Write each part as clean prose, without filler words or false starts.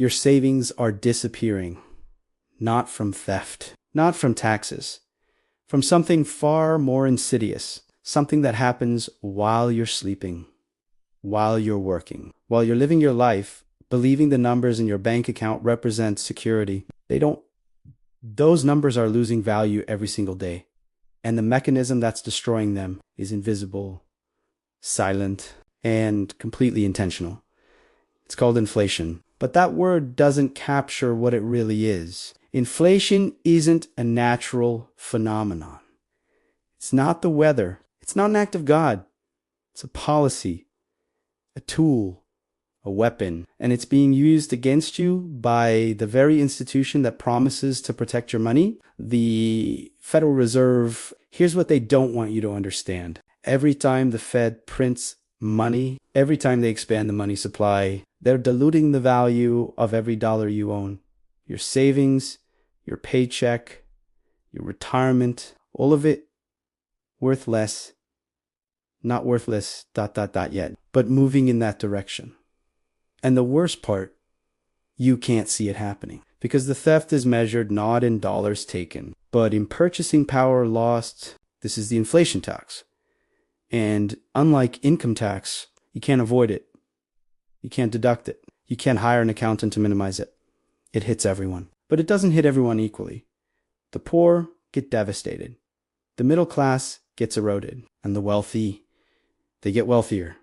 Your savings are disappearing, not from theft, not from taxes, from something far more insidious, something that happens while you're sleeping, while you're working, while you're living your life, believing the numbers in your bank account represent security. Those numbers are losing value every single day. And the mechanism that's destroying them is invisible, silent, and completely intentional. It's called inflation. But that word doesn't capture what it really is. Inflation isn't a natural phenomenon. It's not the weather. It's not an act of God. It's a policy, a tool, a weapon. And it's being used against you by the very institution that promises to protect your money, the Federal Reserve. Here's what they don't want you to understand. Every time the Fed prints money, every time they expand the money supply, they're diluting the value of every dollar you own. Your savings, your paycheck, your retirement, all of it worth less, not worthless, yet, but moving in that direction. And the worst part, you can't see it happening because the theft is measured not in dollars taken, but in purchasing power lost. This is the inflation tax. And unlike income tax, you can't avoid it. You can't deduct it. You can't hire an accountant to minimize it. It hits everyone. But it doesn't hit everyone equally. The poor get devastated. The middle class gets eroded. And the wealthy, they get wealthier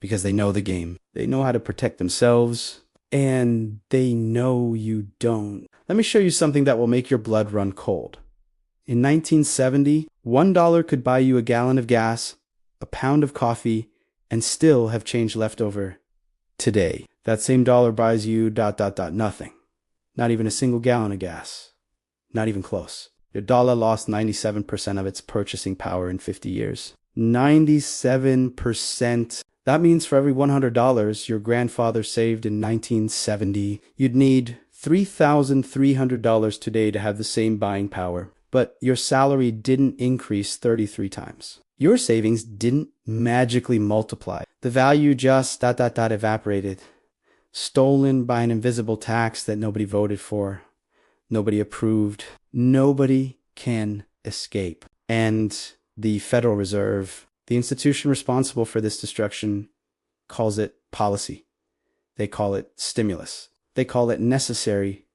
because they know the game. They know how to protect themselves, and they know you don't. Let me show you something that will make your blood run cold. In 1970, $1 could buy you a gallon of gas, a pound of coffee, and still have change left over today. That same dollar buys you nothing. Not even a single gallon of gas. Not even close. Your dollar lost 97% of its purchasing power in 50 years. 97%. That means for every $100 your grandfather saved in 1970, you'd need $3,300 today to have the same buying power. But your salary didn't increase 33 times. Your savings didn't magically multiply. The value just evaporated. Stolen by an invisible tax that nobody voted for. Nobody approved. Nobody can escape. And the Federal Reserve, the institution responsible for this destruction, calls it policy. They call it stimulus. They call it necessary.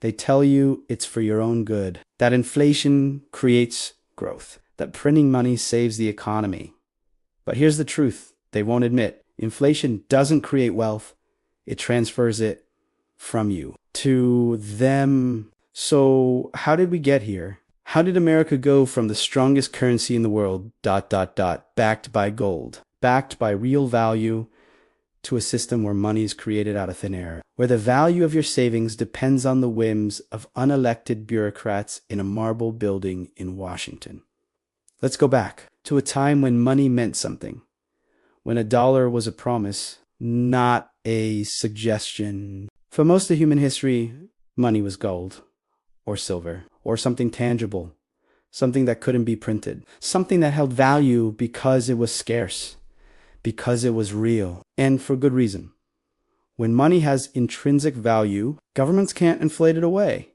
They tell you it's for your own good. That inflation creates growth. That printing money saves the economy. But here's the truth they won't admit. Inflation doesn't create wealth. It transfers it from you to them. So how did we get here? How did America go from the strongest currency in the world, backed by gold, backed by real value, to a system where money is created out of thin air, where the value of your savings depends on the whims of unelected bureaucrats in a marble building in Washington? Let's go back to a time when money meant something, when a dollar was a promise, not a suggestion. For most of human history, money was gold, or silver, or something tangible, something that couldn't be printed, something that held value because it was scarce, because it was real, and for good reason. When money has intrinsic value, governments can't inflate it away.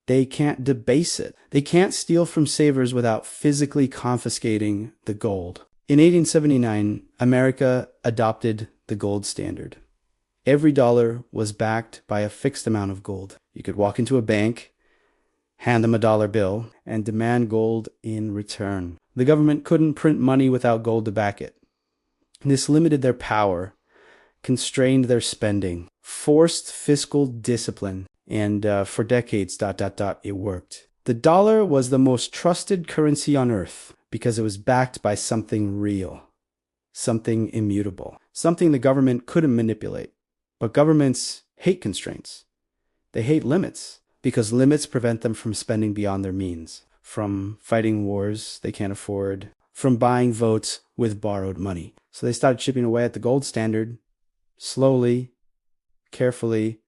They can't debase it. They can't steal from savers without physically confiscating the gold. In 1879, America adopted the gold standard. Every dollar was backed by a fixed amount of gold. You could walk into a bank, hand them a dollar bill, and demand gold in return. The government couldn't print money without gold to back it. This limited their power, constrained their spending, forced fiscal discipline, and for decades, it worked. The dollar was the most trusted currency on earth because it was backed by something real, something immutable, something the government couldn't manipulate. But governments hate constraints. They hate limits because limits prevent them from spending beyond their means, from fighting wars they can't afford, from buying votes with borrowed money. So they started chipping away at the gold standard, slowly, carefully,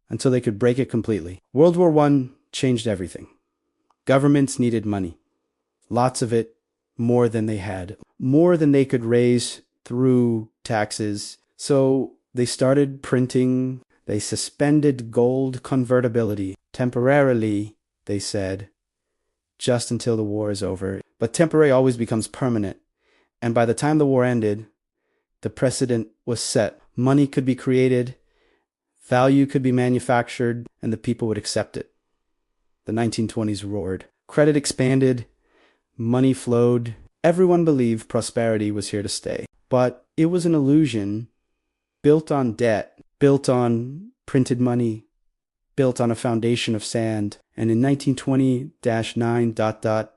until they could break it completely. World War I changed everything. Governments needed money. Lots of it, more than they had, more than they could raise through taxes. So they started printing They suspended gold convertibility temporarily, they said, just until the war is over. But temporary always becomes permanent. And by the time the war ended, the precedent was set. Money could be created, value could be manufactured, and the people would accept it. The 1920s roared. Credit expanded, money flowed. Everyone believed prosperity was here to stay. But it was an illusion built on debt, built on printed money, built on a foundation of sand. And in 1920-9...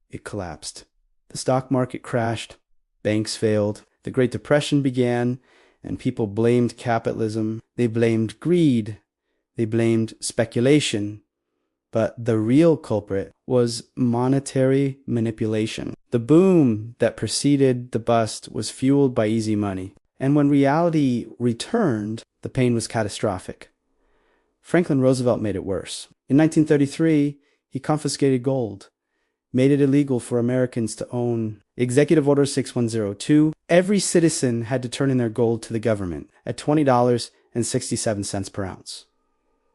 it collapsed. The stock market crashed, banks failed, the Great Depression began, and people blamed capitalism. They blamed greed. They blamed speculation. But the real culprit was monetary manipulation. The boom that preceded the bust was fueled by easy money. And when reality returned, the pain was catastrophic. Franklin Roosevelt made it worse. In 1933, he confiscated gold, made it illegal for Americans to own. Executive Order 6102, every citizen had to turn in their gold to the government at $20.67 per ounce.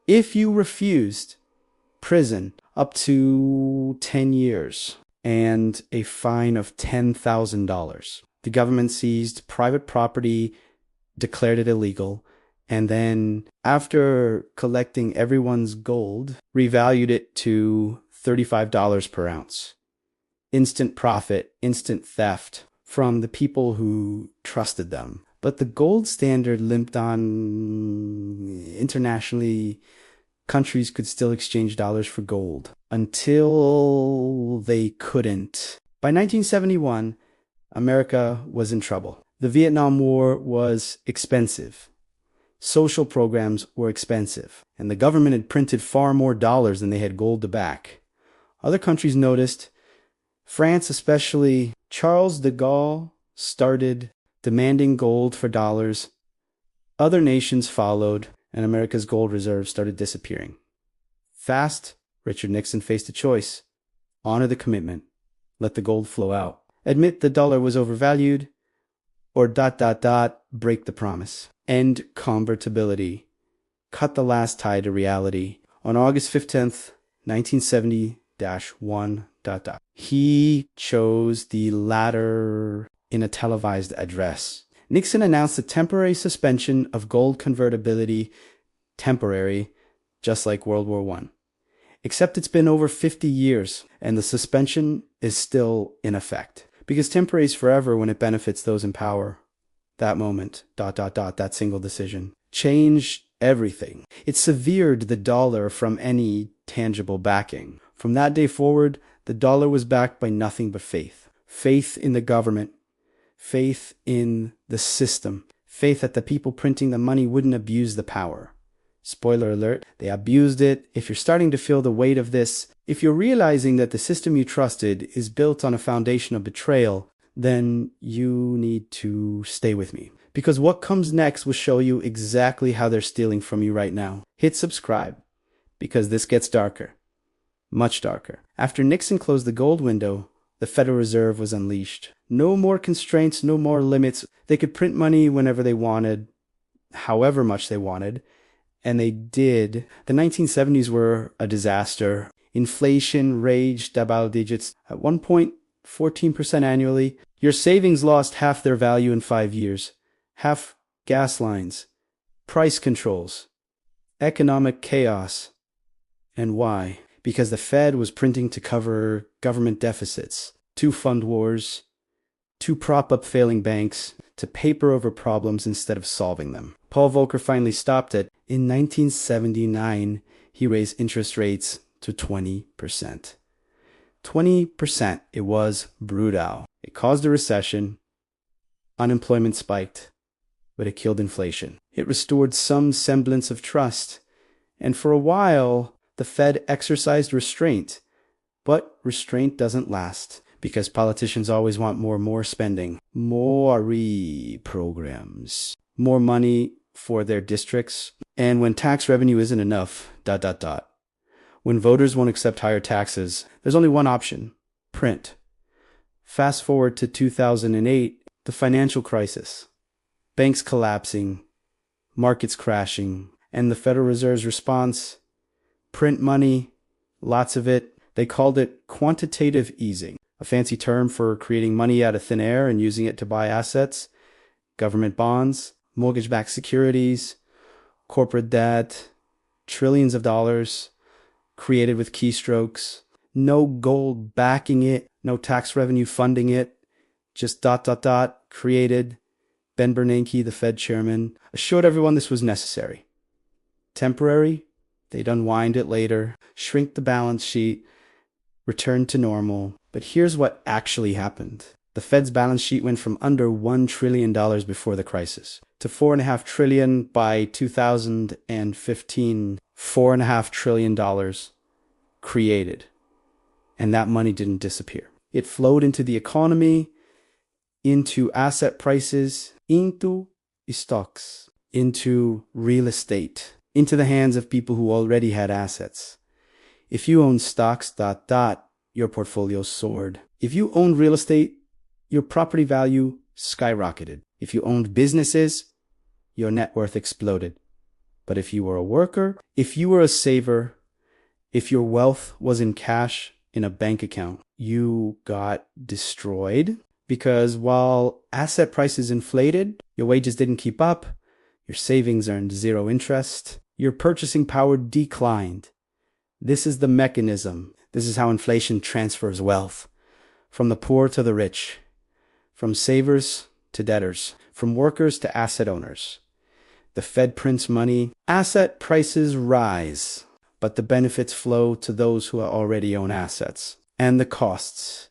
If you refused, prison up to 10 years and a fine of $10,000. The government seized private property, declared it illegal, and then after collecting everyone's gold, revalued it to $35 per ounce. Instant profit, instant theft from the people who trusted them. But the gold standard limped on. Internationally, countries could still exchange dollars for gold until they couldn't. By 1971, America was in trouble. The Vietnam War was expensive. Social programs were expensive. And the government had printed far more dollars than they had gold to back. Other countries noticed. France especially. Charles de Gaulle started demanding gold for dollars. Other nations followed, and America's gold reserves started disappearing. Fast, Richard Nixon faced a choice. Honor the commitment. Let the gold flow out. Admit the dollar was overvalued, or ... break the promise. End convertibility. Cut the last tie to reality. On August 15th, 1970-1... He chose the latter in a televised address. Nixon announced a temporary suspension of gold convertibility, temporary, just like World War I. Except it's been over 50 years, and the suspension is still in effect. Because temporary is forever when it benefits those in power. That moment, ... that single decision, changed everything. It severed the dollar from any tangible backing. From that day forward, the dollar was backed by nothing but faith. Faith in the government. Faith in the system. Faith that the people printing the money wouldn't abuse the power. Spoiler alert, they abused it. If you're starting to feel the weight of this, if you're realizing that the system you trusted is built on a foundation of betrayal, then you need to stay with me. Because what comes next will show you exactly how they're stealing from you right now. Hit subscribe, because this gets darker. Much darker. After Nixon closed the gold window, the Federal Reserve was unleashed. No more constraints, no more limits. They could print money whenever they wanted, however much they wanted, and they did. The 1970s were a disaster. Inflation raged double digits. At one point, 14% annually. Your savings lost half their value in 5 years. Half gas lines, price controls, economic chaos. And why? Because the Fed was printing to cover government deficits, to fund wars, to prop up failing banks, to paper over problems instead of solving them. Paul Volcker finally stopped it. In 1979, he raised interest rates to 20%. 20%. It was brutal. It caused a recession. Unemployment spiked, but it killed inflation. It restored some semblance of trust. And for a while, the Fed exercised restraint, but restraint doesn't last because politicians always want more spending, more programs, more money for their districts. And when tax revenue isn't enough, ... When voters won't accept higher taxes, there's only one option: print. Fast forward to 2008, the financial crisis, banks collapsing, markets crashing, And the Federal Reserve's response, print money, lots of it. They called it quantitative easing, a fancy term for creating money out of thin air and using it to buy assets, government bonds, mortgage-backed securities, corporate debt, trillions of dollars created with keystrokes, no gold backing it, no tax revenue funding it, just ... created. Ben Bernanke, the Fed chairman, assured everyone this was necessary. Temporary, they'd unwind it later, shrink the balance sheet, return to normal. But here's what actually happened. The Fed's balance sheet went from under $1 trillion before the crisis to $4.5 trillion by 2015. $4.5 trillion created. And that money didn't disappear. It flowed into the economy, into asset prices, into stocks, into real estate, into the hands of people who already had assets. If you own stocks, your portfolio soared. If you owned real estate, your property value skyrocketed. If you owned businesses, your net worth exploded. But if you were a worker, if you were a saver, if your wealth was in cash in a bank account, you got destroyed. Because while asset prices inflated, your wages didn't keep up, your savings earned zero interest, your purchasing power declined. This is the mechanism. This is how inflation transfers wealth. From the poor to the rich. From savers to debtors. From workers to asset owners. The Fed prints money. Asset prices rise. But the benefits flow to those who already own assets. And the costs, ...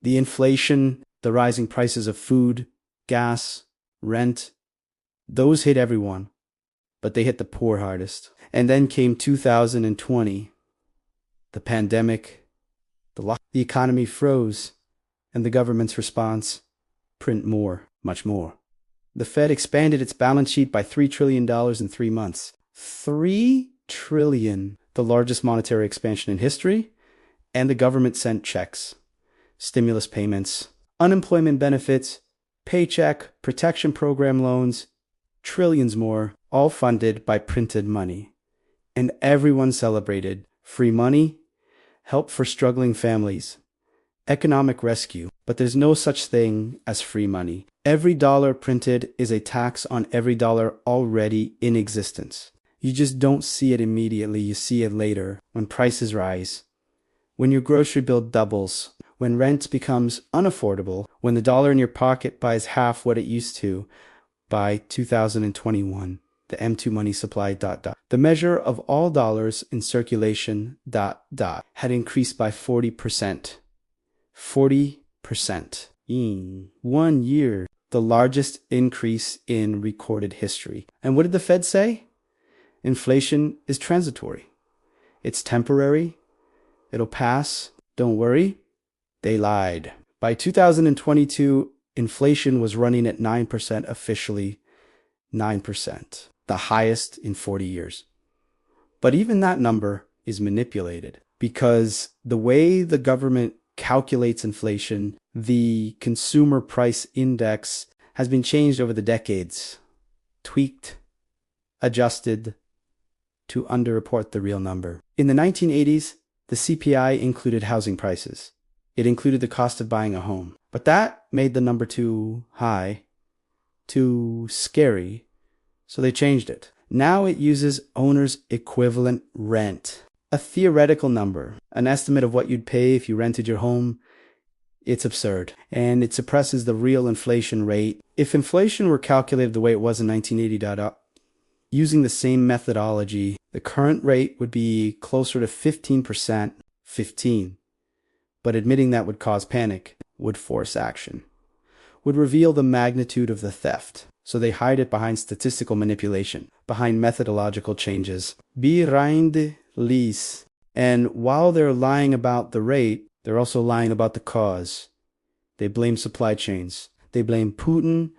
The inflation, the rising prices of food, gas, rent, those hit everyone, but they hit the poor hardest. And then came 2020, the pandemic, the economy froze, and the government's response, print more, much more. The Fed expanded its balance sheet by $3 trillion in 3 months. $3 trillion, the largest monetary expansion in history, and the government sent checks. Stimulus payments, unemployment benefits, paycheck, protection program loans, trillions more, all funded by printed money. And everyone celebrated free money, help for struggling families, economic rescue. But there's no such thing as free money. Every dollar printed is a tax on every dollar already in existence. You just don't see it immediately, you see it later, when prices rise, when your grocery bill doubles, when rent becomes unaffordable, when the dollar in your pocket buys half what it used to by 2021, the M2 money supply ... The measure of all dollars in circulation ... had increased by 40%. 40%. In 1 year, the largest increase in recorded history. And what did the Fed say? Inflation is transitory. It's temporary. It'll pass. Don't worry. They lied. By 2022, inflation was running at 9% officially. 9%. The highest in 40 years. But even that number is manipulated because the way the government calculates inflation, the consumer price index, has been changed over the decades. Tweaked, adjusted to underreport the real number. In the 1980s, the CPI included housing prices. It included the cost of buying a home. But that made the number too high, too scary, so they changed it. Now it uses owner's equivalent rent, a theoretical number, an estimate of what you'd pay if you rented your home. It's absurd, and it suppresses the real inflation rate. If inflation were calculated the way it was in 1980, using the same methodology, the current rate would be closer to 15%, 15. But admitting that would cause panic, would force action, would reveal the magnitude of the theft. So they hide it behind statistical manipulation, behind methodological changes. Behind lease. And while they're lying about the rate, they're also lying about the cause. They blame supply chains. They blame Putin.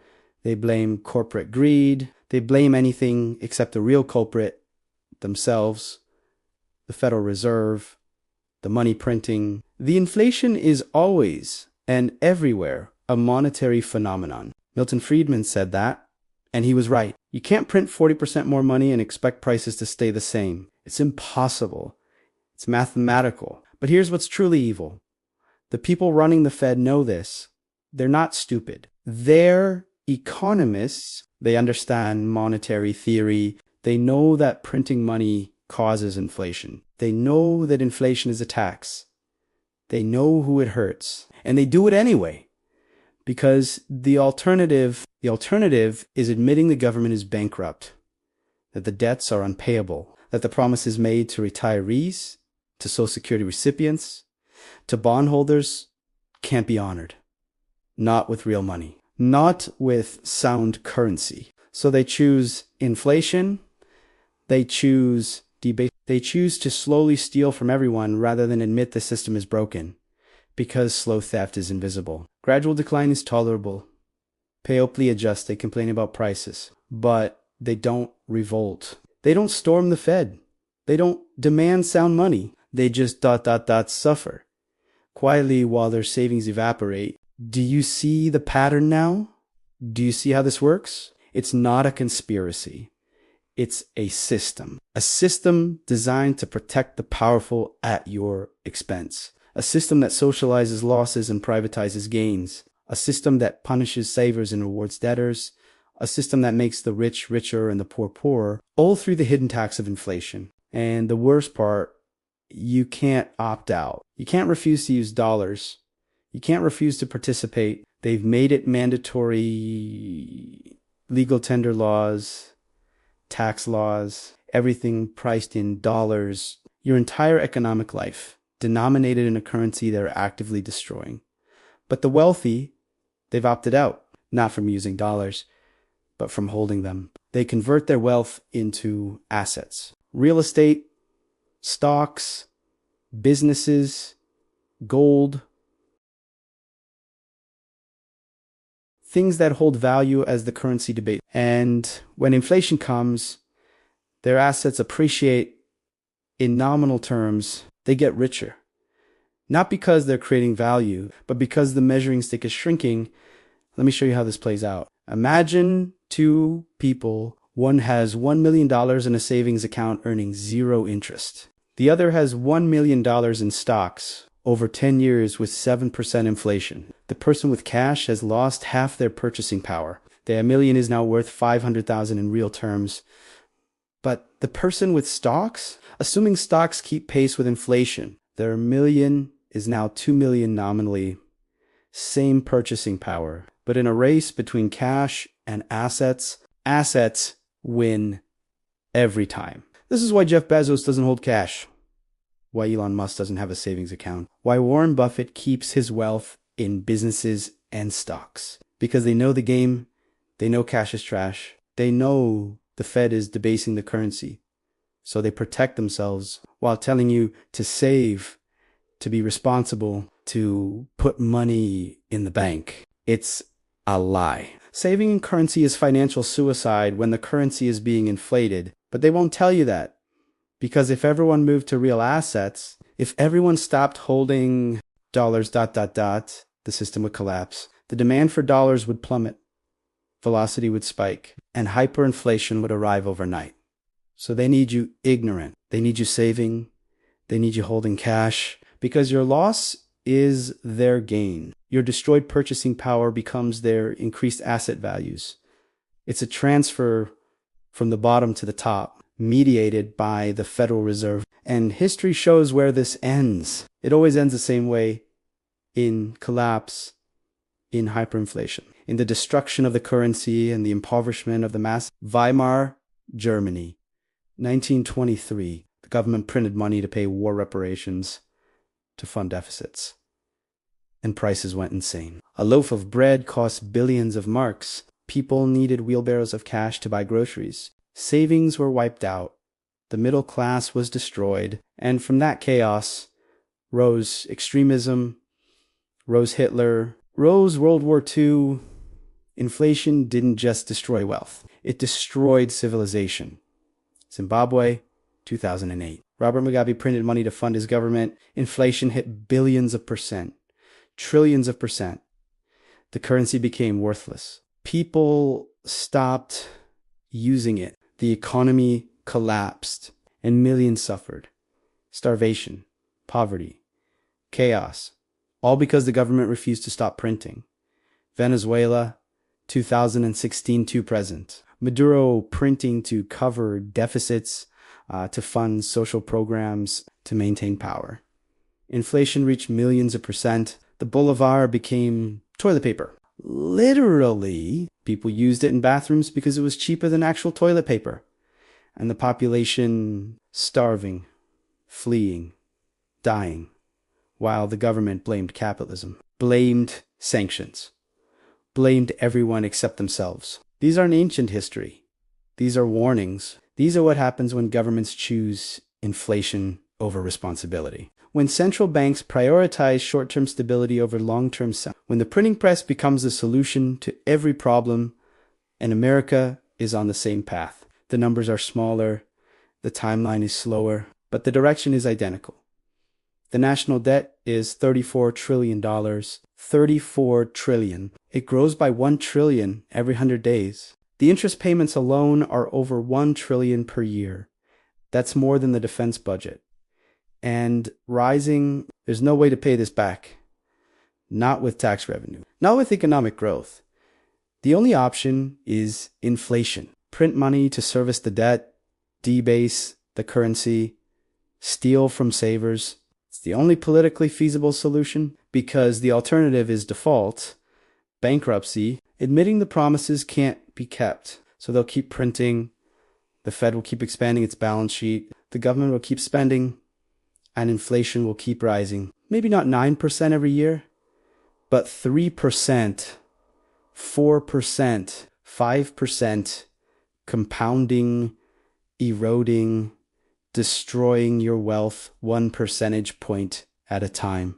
They blame corporate greed. They blame anything except the real culprit, themselves, the Federal Reserve, the money printing. The inflation is always and everywhere a monetary phenomenon. Milton Friedman said that, And he was right. You can't print 40% more money and expect prices to stay the same. It's impossible. It's mathematical. But here's what's truly evil. The people running the Fed know this. They're not stupid. They're economists. They understand monetary theory. They know that printing money causes inflation. They know that inflation is a tax. They know who it hurts. And they do it anyway. Because the alternative is admitting the government is bankrupt, that the debts are unpayable, that the promises made to retirees, to Social Security recipients, to bondholders can't be honored. Not with real money, not with sound currency. So they choose inflation, they choose debate, they choose to slowly steal from everyone rather than admit the system is broken. Because slow theft is invisible. Gradual decline is tolerable. Paoply adjust, they complain about prices. But they don't revolt. They don't storm the Fed. They don't demand sound money. They just ... suffer. Quietly while their savings evaporate. Do you see the pattern now? Do you see how this works? It's not a conspiracy. It's a system. A system designed to protect the powerful at your expense. A system that socializes losses and privatizes gains. A system that punishes savers and rewards debtors. A system that makes the rich richer and the poor poorer, all through the hidden tax of inflation. And the worst part, you can't opt out. You can't refuse to use dollars. You can't refuse to participate. They've made it mandatory. Legal tender laws, tax laws, everything priced in dollars. Your entire economic life denominated in a currency they're actively destroying. But the wealthy, they've opted out, not from using dollars, but from holding them. They convert their wealth into assets. Real estate, stocks, businesses, gold, things that hold value as the currency debate. And when inflation comes, their assets appreciate in nominal terms. They get richer. Not because they're creating value, but because the measuring stick is shrinking. Let me show you how this plays out. Imagine two people. One has $1 million in a savings account earning 0 interest. The other has $1 million in stocks over 10 years with 7% inflation. The person with cash has lost half their purchasing power. Their $1 million is now worth $500,000 in real terms. But the person with stocks, assuming stocks keep pace with inflation, their $1 million is now $2 million nominally. Same purchasing power. But in a race between cash and assets, assets win every time. This is why Jeff Bezos doesn't hold cash. Why Elon Musk doesn't have a savings account. Why Warren Buffett keeps his wealth in businesses and stocks. Because they know the game. They know cash is trash. They know the Fed is debasing the currency. So they protect themselves while telling you to save, to be responsible, to put money in the bank. It's a lie. Saving in currency is financial suicide when the currency is being inflated. But they won't tell you that. Because if everyone moved to real assets, if everyone stopped holding dollars ... the system would collapse. The demand for dollars would plummet. Velocity would spike. And hyperinflation would arrive overnight. So they need you ignorant. They need you saving. They need you holding cash. Because your loss is their gain. Your destroyed purchasing power becomes their increased asset values. It's a transfer from the bottom to the top, mediated by the Federal Reserve. And history shows where this ends. It always ends the same way, in collapse, in hyperinflation, in the destruction of the currency and the impoverishment of the mass. Weimar, Germany, 1923. The government printed money to pay war reparations, to fund deficits. And prices went insane. A loaf of bread cost billions of marks. People needed wheelbarrows of cash to buy groceries. Savings were wiped out. The middle class was destroyed. And from that chaos rose extremism, rose Hitler, rose World War II. Inflation didn't just destroy wealth. It destroyed civilization. Zimbabwe, 2008. Robert Mugabe printed money to fund his government. Inflation hit billions of percent. Trillions of percent. The currency became worthless. People stopped using it, the economy collapsed and millions suffered. Starvation, poverty, chaos, all because the government refused to stop printing. Venezuela, 2016 to present. Maduro printing to cover deficits, to fund social programs, to maintain power. Inflation reached millions of percent. The bolivar became toilet paper. Literally, people used it in bathrooms because it was cheaper than actual toilet paper. And the population starving, fleeing, dying, while the government blamed capitalism, blamed sanctions, blamed everyone except themselves. These aren't ancient history. These are warnings. These are what happens when governments choose inflation over responsibility. When central banks prioritize short-term stability over long-term when the printing press becomes the solution to every problem, and America is on the same path. The numbers are smaller, the timeline is slower, but the direction is identical. The national debt is $34 trillion. $34 trillion. It grows by $1 trillion every 100 days. The interest payments alone are over $1 trillion per year. That's more than the defense budget. And rising, there's no way to pay this back. Not with tax revenue. Not with economic growth. The only option is inflation. Print money to service the debt, debase the currency, steal from savers. It's the only politically feasible solution because the alternative is default, bankruptcy. Admitting the promises can't be kept. So they'll keep printing. The Fed will keep expanding its balance sheet. The government will keep spending. And inflation will keep rising. Maybe not 9% every year, but 3%, 4%, 5%, compounding, eroding, destroying your wealth 1 percentage point at a time.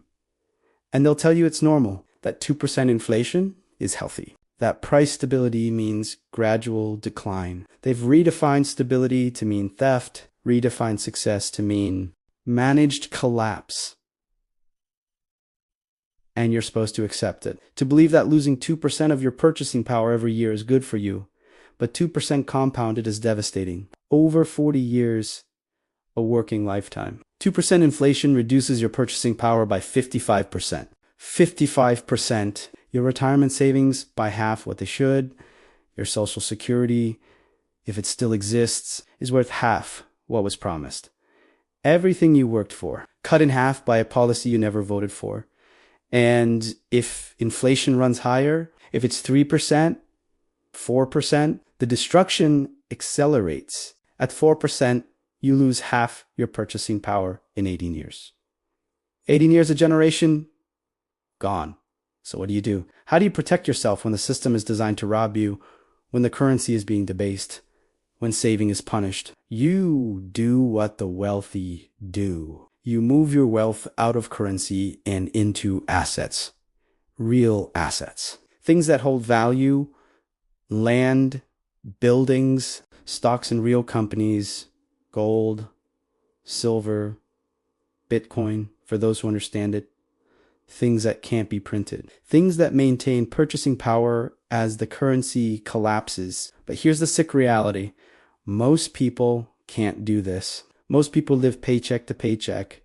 And they'll tell you it's normal, that 2% inflation is healthy. That price stability means gradual decline. They've redefined stability to mean theft, redefined success to mean managed collapse. And you're supposed to accept it. To believe that losing 2% of your purchasing power every year is good for you, but 2% compounded is devastating. Over 40 years, a working lifetime. 2% inflation reduces your purchasing power by 55%. 55%. Your retirement savings by half what they should. Your Social Security, if it still exists, is worth half what was promised. Everything you worked for, cut in half by a policy you never voted for. And if inflation runs higher, if it's 3%, 4%, the destruction accelerates. At 4%, you lose half your purchasing power in 18 years. 18 years a generation, gone. So what do? How do you protect yourself when the system is designed to rob you, when the currency is being debased, when saving is punished? You do what the wealthy do. You move your wealth out of currency and into assets. Real assets. Things that hold value, land, buildings, stocks in real companies, gold, silver, Bitcoin, for those who understand it. Things that can't be printed. Things that maintain purchasing power as the currency collapses. But here's the sick reality. Most people can't do this. Most people live paycheck to paycheck.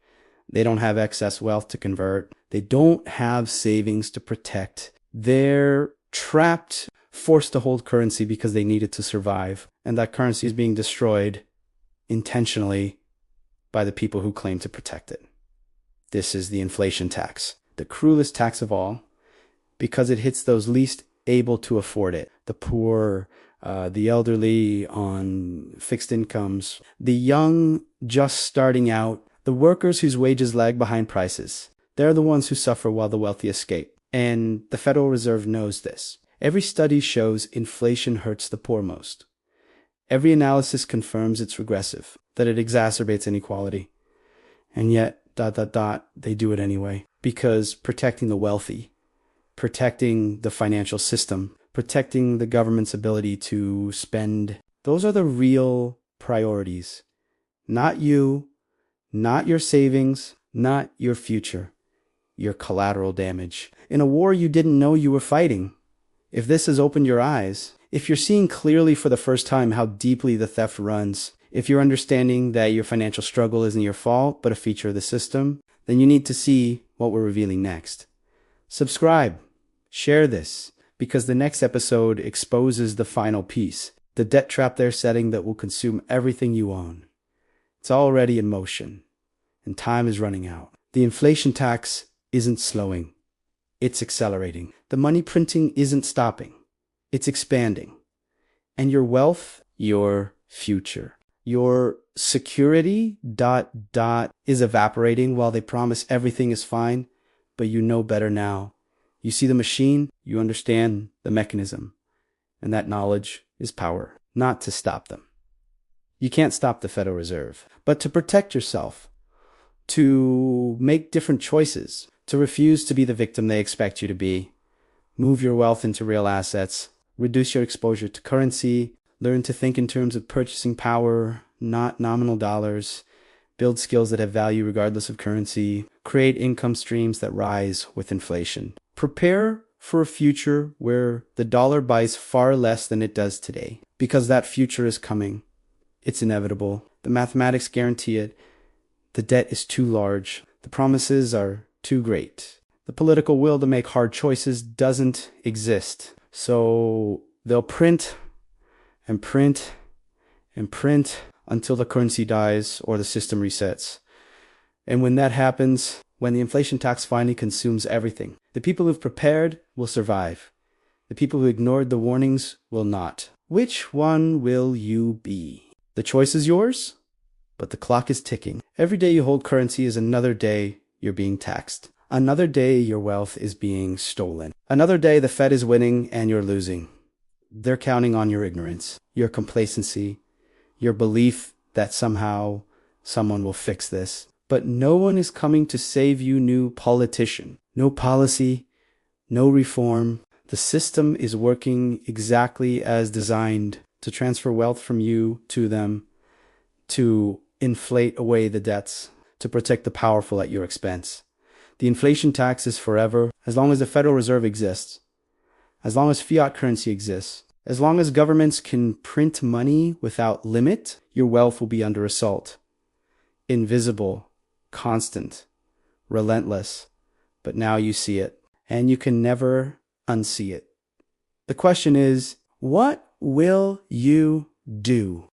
They don't have excess wealth to convert. They don't have savings to protect. They're trapped, forced to hold currency because they need it to survive. And that currency is being destroyed intentionally by the people who claim to protect it. This is the inflation tax, the cruelest tax of all, because it hits those least able to afford it. The poor, the elderly on fixed incomes, the young just starting out, the workers whose wages lag behind prices. They're the ones who suffer while the wealthy escape. And the Federal Reserve knows this. Every study shows inflation hurts the poor most. Every analysis confirms it's regressive, that it exacerbates inequality. And yet, they do it anyway. Because protecting the wealthy, protecting the financial system, protecting the government's ability to spend, those are the real priorities. Not you, not your savings, not your future, your collateral damage. In a war you didn't know you were fighting. If this has opened your eyes, If you're seeing clearly for the first time how deeply the theft runs, if you're understanding that your financial struggle isn't your fault, but a feature of the system, then you need to see what we're revealing next. Subscribe, share this, because the next episode exposes the final piece, the debt trap they're setting that will consume everything you own. It's already in motion, and time is running out. The inflation tax isn't slowing, it's accelerating. The money printing isn't stopping, it's expanding. And your wealth, your future, your security, is evaporating while they promise everything is fine, but you know better now. You see the machine, you understand the mechanism, and that knowledge is power, not to stop them. You can't stop the Federal Reserve, but to protect yourself, to make different choices, to refuse to be the victim they expect you to be, move your wealth into real assets, reduce your exposure to currency, learn to think in terms of purchasing power, not nominal dollars, build skills that have value regardless of currency, create income streams that rise with inflation. Prepare for a future where the dollar buys far less than it does today, because that future is coming. It's inevitable. The mathematics guarantee it. The debt is too large. The promises are too great. The political will to make hard choices doesn't exist. So they'll print and print and print until the currency dies or the system resets. And when that happens, when the inflation tax finally consumes everything, the people who've prepared will survive. The people who ignored the warnings will not. Which one will you be? The choice is yours, but the clock is ticking. Every day you hold currency is another day you're being taxed. Another day your wealth is being stolen. Another day the Fed is winning and you're losing. They're counting on your ignorance, your complacency, your belief that somehow someone will fix this. But no one is coming to save you, new politician. No policy, no reform. The system is working exactly as designed to transfer wealth from you to them, to inflate away the debts, to protect the powerful at your expense. The inflation tax is forever, as long as the Federal Reserve exists, as long as fiat currency exists, as long as governments can print money without limit, your wealth will be under assault. Invisible, constant, relentless, but now you see it, and you can never unsee it. The question is, what will you do?